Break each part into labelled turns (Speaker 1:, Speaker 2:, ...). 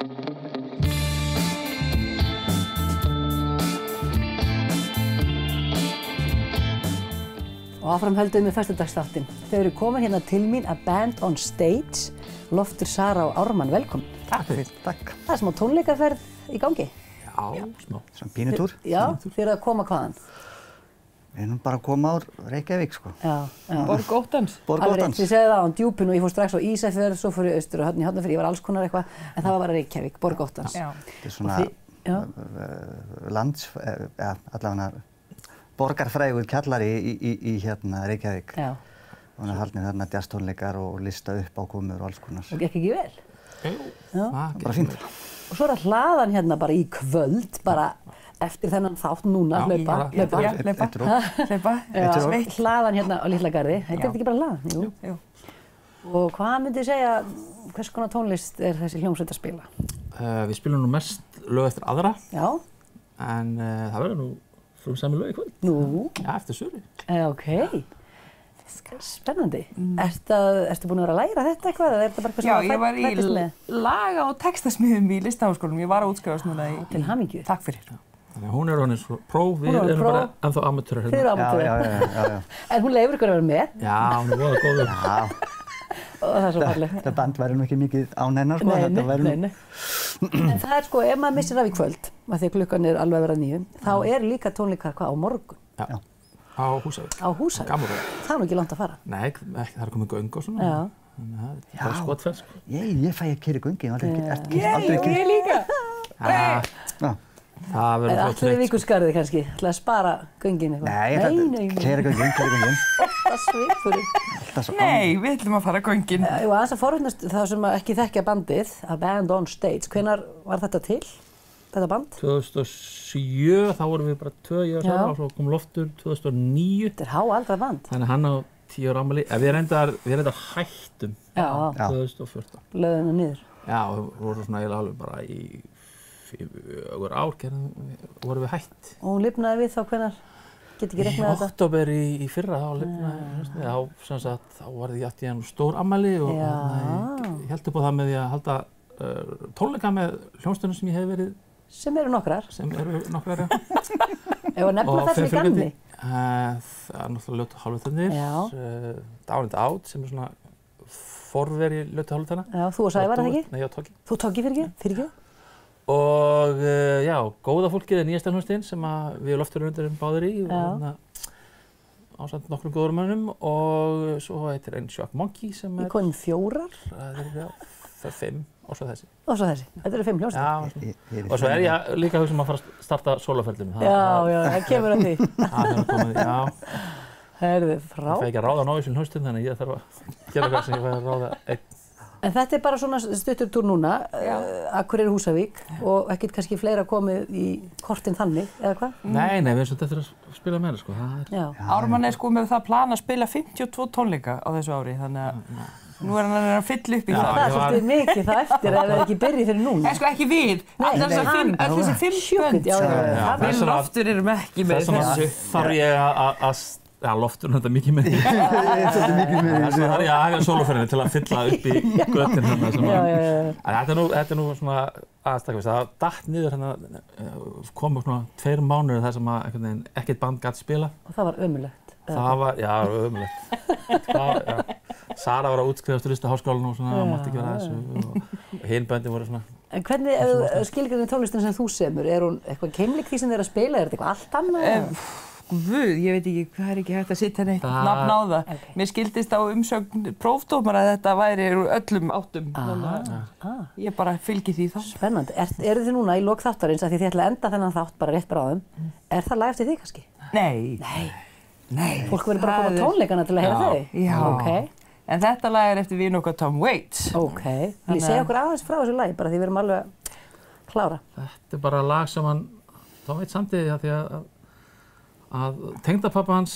Speaker 1: Og áfram höldum við föstudagsþáttinn. Þau eru komin hérna til mín að Band on Stage, Loftur, Sara og Ármann, velkomin.
Speaker 2: Takk fyrir. Takk.
Speaker 1: Það er smá tónleikaferð í gangi.
Speaker 3: Já, smá.
Speaker 2: Svona pínutúr.
Speaker 1: Já, þið eru að koma hvaðan?
Speaker 2: Við erum bara að koma úr Reykjavík, sko.
Speaker 1: Já, já.
Speaker 4: Borg Óttans.
Speaker 2: Borg Óttans.
Speaker 1: Þið segði það á Djúpinu og ég fór strax á Ísafjörð, svo fór ég austur og Höfn í Hafnarfirði, ég var alls konar eitthvað, en það var bara Reykjavík, Borg Óttans.
Speaker 4: Já.
Speaker 2: Þetta er svona allavega borgarfrægur kjallari í hérna Reykjavík.
Speaker 1: Já.
Speaker 2: Og hann er haldnir þarna jazztónleikar og lista upp ákomur og alls konar.
Speaker 1: Og gekk ekki vel?
Speaker 3: Já.
Speaker 2: Bara fínt.
Speaker 1: Og svo er það hlaðan hérna bara í kvöld, bara eftir þennan þátt núna, hlaupa. Hlaðan hérna á Litla Garði, þetta er ekki bara hlaðan? Jú. Og hvað myndið segja, hvers konar tónlist er þessi hljómsveit að spila?
Speaker 3: Við spilum nú mest lög eftir aðra.
Speaker 1: Já.
Speaker 3: En það verður nú frumsami lög í kvöld.
Speaker 1: Nú?
Speaker 3: Já, eftir sölu.
Speaker 1: Ok. Spennandi. Ertu búin að vera að læra þetta eitthvað, eða er þetta bara eitthvað sem
Speaker 4: Já, ég var í laga- og textasmiðum í Listaháskólanum. Ég var að útskrifast núna í...
Speaker 1: Til hamingju.
Speaker 4: Takk fyrir.
Speaker 3: Þannig að hún er orðin svo próf, við erum bara ennþá amatúrar hérna.
Speaker 1: Þið eru amatúrar.
Speaker 2: Já.
Speaker 1: En hún leyfir ykkur að vera með.
Speaker 3: Já, hún er voða góður.
Speaker 2: Já.
Speaker 1: Og það er svo fallegt.
Speaker 2: Þetta band væri nú ekki mikið án hennar, sko.
Speaker 1: Nei. En það er sko, ef maður missir af í kvöld, af því að klukkan er alveg að vera 9, þá er líka tónleikar hvað á morgun?
Speaker 3: Já. Á Húsavík.
Speaker 1: Á Húsavík?
Speaker 3: Gamalveg.
Speaker 1: Það er nú ekki langt að fara.
Speaker 3: Nei, það er komið göng og svona.
Speaker 1: Já.
Speaker 3: Þannig að það er bara skotferð, sko.
Speaker 2: Ég fæ að keyra í göngi, aldrei
Speaker 4: Ég líka.
Speaker 3: Það verður
Speaker 1: Eða allir í Víkurskarði kannski, ætlaði að spara göngin eitthvað.
Speaker 2: Nei, keyra göngin.
Speaker 1: Það svipurinn.
Speaker 4: Nei, við ætlum að fara göngin.
Speaker 1: Jú, aðeins að forvittnast það sem ekki þekkja bandið, að Band on Stage. Hvenær var þetta til, þetta band?
Speaker 3: 2007, þá vorum við bara 2 ég og Sara og svo kom Loftur 2009.
Speaker 1: Þetta er háaldra band.
Speaker 3: Þannig hann á 10 ára afmæli. Við reyndar hættum 2014.
Speaker 1: Lögðum það niður.
Speaker 3: Já, við vorum svona eiginlega alveg bara í 4 ár vorum við hætt.
Speaker 1: Og hún lifnaði við þá hvenær? Get ekki reiknað þetta?
Speaker 3: Í október í fyrra þá lifnaði, þá var því átti ég stór afmæli og ég held upp á það með því að halda tónleika með hljómsveitunum sem ég hef verið.
Speaker 1: Sem eru nokkrar.
Speaker 3: Sem eru nokkrar, já.
Speaker 1: Ef að nefna það fyrir gamni?
Speaker 3: Það er náttúrulega Ljótu hálfvitarnir, Down and Out sem er svona forveri Ljótu hálfvitarna.
Speaker 1: Já, þú og Sævar, eða ekki?
Speaker 3: Nei, ég og Tóki.
Speaker 1: Þú Tóki fyrir ekki?
Speaker 3: Og já, góða fólkið er nýjasta hljómsveitin sem við Loftur erum báðir í ásamt nokkrum góðum mönnum og svo heitir einn Shock Monkey sem er...
Speaker 1: Í konum 4?
Speaker 3: Það er 5 og svo þessi.
Speaker 1: Og svo þessi, þetta eru 5 hljómsveitir.
Speaker 3: Já, og svo er ég líka að hugsa að fara að starta sóloferlinu.
Speaker 1: Já, það kemur að því.
Speaker 3: Það er komið, já.
Speaker 1: Heyrðu, frá.
Speaker 3: Ég fæ ekki að ráða ná í þessum hljómsveitum þannig að ég þarf að gera eitthvað sem ég fæ að ráða einn.
Speaker 1: En þetta er bara svona stuttur túr núna, Akureyri Húsavík og ekkert kannski fleira komið í kortin þannig, eða hvað?
Speaker 3: Nei, við erum svolítið eftir að spila meira, sko.
Speaker 4: Ármann er sko með það plan að spila 52 tónleika á þessu ári, þannig að nú er hann að fylla upp í það.
Speaker 1: Það er svolítið mikið það eftir ef það ekki byrjið fyrir núna.
Speaker 4: Sko ekki við, öll þessi 5 bönd. Við Loftur erum ekki með þessu.
Speaker 3: Þess vegna þarf ég að Já, Loftur er þetta mikið með því.
Speaker 2: Svolítið mikið með því.
Speaker 3: Það er ég að hafa sóloferðinni til að fylla upp í götin hérna. Þetta er nú svona aðstakast. Það datt niður hérna, komu svona 2 mánuðir þar sem ekkert band gat spila.
Speaker 1: Og það var ömurlegt.
Speaker 3: Það var ömurlegt. Sara var að útskrifast úr Listaháskólanum og svona, mátti ekki vera þessu. Og hin böndin voru svona...
Speaker 1: En hvernig, ef þú skilgreinir tónlistina sem þú semur, er hún eitthvað keimlik því sem þið eru að spila? Er þetta eitthvað allt annað?
Speaker 4: Guð, ég veit ekki, það er ekki hægt að setja neitt nafn á það. Mér skildist á umsögn prófdómara að þetta væri úr öllum áttum. Ég bara fylgi því þá.
Speaker 1: Spennandi. Eru þið núna í lok þáttarins, af því þið ætla að enda þennan þátt bara rétt bráðum, er það lag eftir þig kannski?
Speaker 4: Nei.
Speaker 1: Fólk verður bara að koma á tónleikana til að heyra þau?
Speaker 4: Já. En þetta lag er eftir vin okkar Tom Waits.
Speaker 1: Ok. Vil ég segja okkur aðeins frá þessu lagi, bara því við erum alveg klára?
Speaker 3: Þetta er bara lag sem Tom Waits samdi því að tengdapabba hans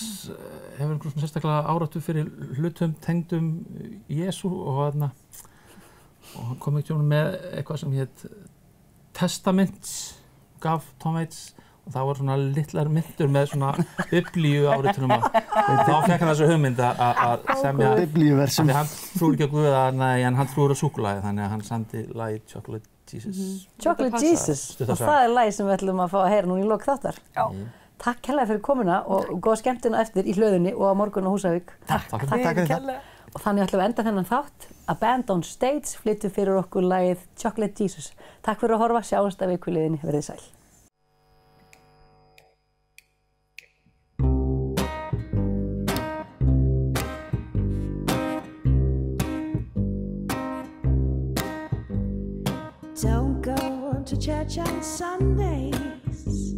Speaker 3: hefur einhvern svona sérstaklega áráttu fyrir hlutum tengdum Jesú og hann kom ekki með eitthvað sem hét Testament, gaf Tom Waits og það voru svona litlar myndur með svona biblíu áritunum og þá fekk hann þessu hugmynd að semja
Speaker 2: biblíuversum.
Speaker 3: Hann trúir ekki á Guða, nei, en hann trúir á súkkulaði þannig að hann samdi lagið Chocolate Jesus.
Speaker 1: Chocolate Jesus. Og það er lagi sem við ætlum að fá að heyra núna í lok þáttar.
Speaker 4: Já.
Speaker 1: Takk kærlega fyrir komuna og góða skemmtuna eftir í hlöðunni og á morgun á Húsavík.
Speaker 3: Takk
Speaker 2: fyrir það.
Speaker 1: Og þannig ætlum við enda þennan þátt að Band on Stage flyttu fyrir okkur lagið Chocolate Jesus. Takk fyrir að horfa, sjáumst að vikuliðinni, verið sæl.
Speaker 5: Don't go to church on Sundays.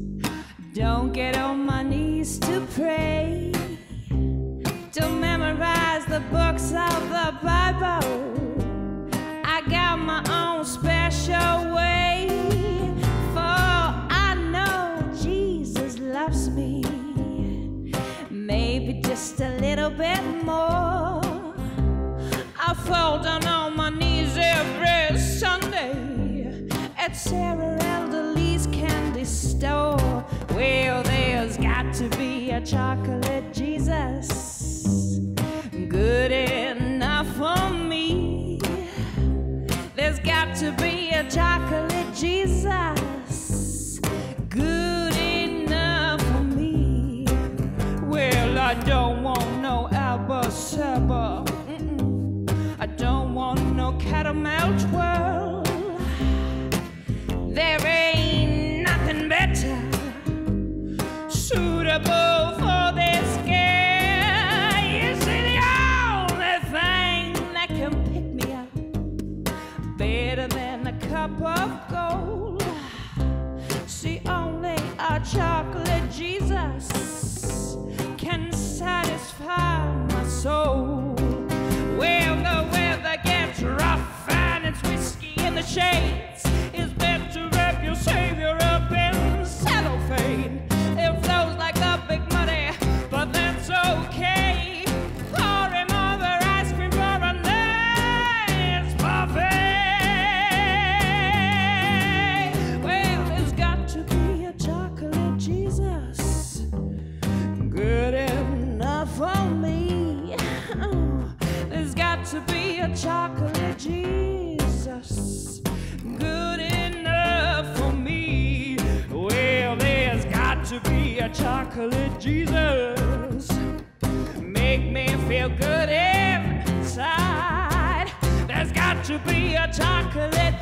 Speaker 5: Don't get on my knees to pray. Don't memorize the books of the Bible. I got my own special way. For I know Jesus loves me. Maybe just a little bit more. I fall down on my knees every Sunday at Sarah Elderly's candy store. Well, there's got to be a chocolate Jesus, good enough for me. There's got to be a chocolate Jesus, good enough for me. Well, I don't want no Alba Saba. I don't want no caramel twirl. There ain't nothing better suitable for this girl. You see, the only thing that can pick me up better than a cup of gold. See, only a chocolate Jesus can satisfy my soul. Well, the weather gets rough and it's whiskey in the shades. It's best to wrap your savior up in cellophane. It flows like a big money, but that's okay. Pour him over ice cream for a nice buffet. Well, there's got to be a chocolate Jesus, good enough for me. There's got to be a chocolate Jesus, good enough for me. Well, there's got to be a chocolate Jesus, make me feel good inside. There's got to be a chocolate